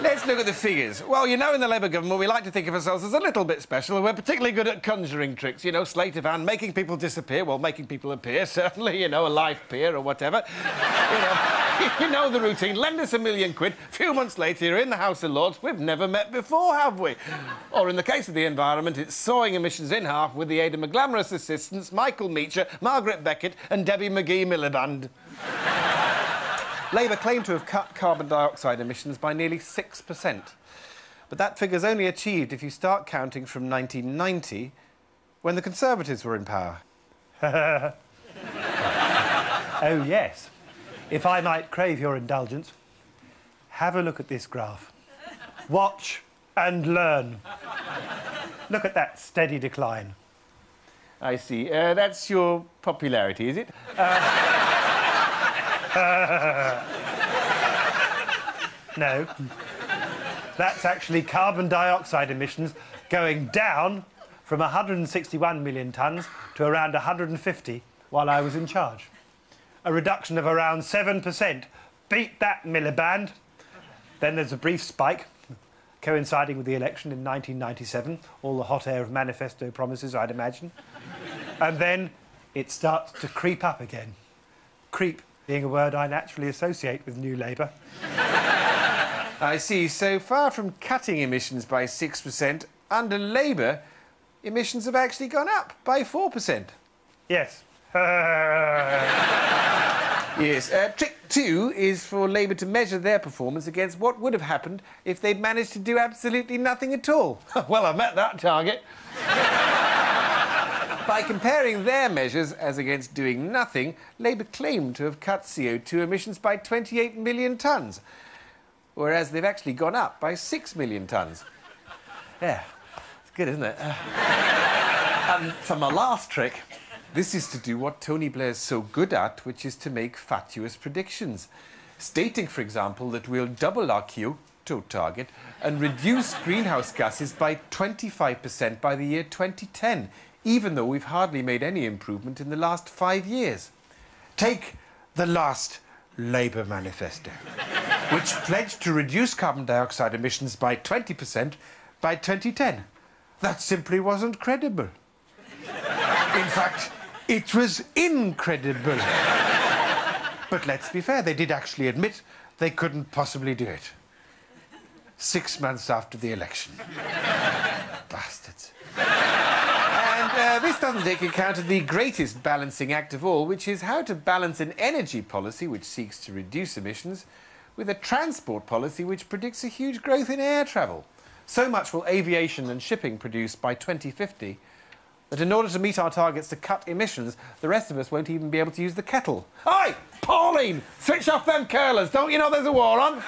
Let's look at the figures. Well, you know, in the Labour government, we like to think of ourselves as a little bit special, and we're particularly good at conjuring tricks, you know, sleight of hand, making people disappear, well, making people appear, certainly, you know, a live peer or whatever. You know the routine. Lend us £1 million. A few months later, you're in the House of Lords. We've never met before, have we? Or in the case of the environment, it's sawing emissions in half with the aid of my glamorous assistants, Michael Meacher, Margaret Beckett and Debbie McGee-Miliband. Labour claimed to have cut carbon dioxide emissions by nearly 6%. But that figure's only achieved if you start counting from 1990, when the Conservatives were in power. Oh, yes. If I might crave your indulgence, have a look at this graph. Watch and learn. Look at that steady decline. I see. That's your popularity, is it? No. That's actually carbon dioxide emissions going down from 161 million tonnes to around 150 while I was in charge. A reduction of around 7%. Beat that, Miliband. Then there's a brief spike, coinciding with the election in 1997, all the hot air of manifesto promises, I'd imagine. And then it starts to creep up again. Creep being a word I naturally associate with New Labour. I see. So far from cutting emissions by 6%, under Labour, emissions have actually gone up by 4%. Yes. Yes. Trick 2 is for Labour to measure their performance against what would have happened if they'd managed to do absolutely nothing at all. Well, I've met that target. By comparing their measures as against doing nothing, Labour claimed to have cut CO2 emissions by 28 million tonnes, whereas they've actually gone up by 6 million tonnes. Yeah, it's good, isn't it? And for my last trick, this is to do what Tony Blair's so good at, which is to make fatuous predictions, stating, for example, that we'll double our Kyoto target and reduce greenhouse gases by 25% by the year 2010, even though we've hardly made any improvement in the last 5 years. Take the last Labour manifesto, which pledged to reduce carbon dioxide emissions by 20% by 2010. That simply wasn't credible. In fact, it was incredible. But let's be fair, they did actually admit they couldn't possibly do it. 6 months after the election. Bastards. And this doesn't take account of the greatest balancing act of all, which is how to balance an energy policy which seeks to reduce emissions with a transport policy which predicts a huge growth in air travel. So much will aviation and shipping produce by 2050 that in order to meet our targets to cut emissions, the rest of us won't even be able to use the kettle. Oi! Pauline! Switch off them curlers! Don't you know there's a war on?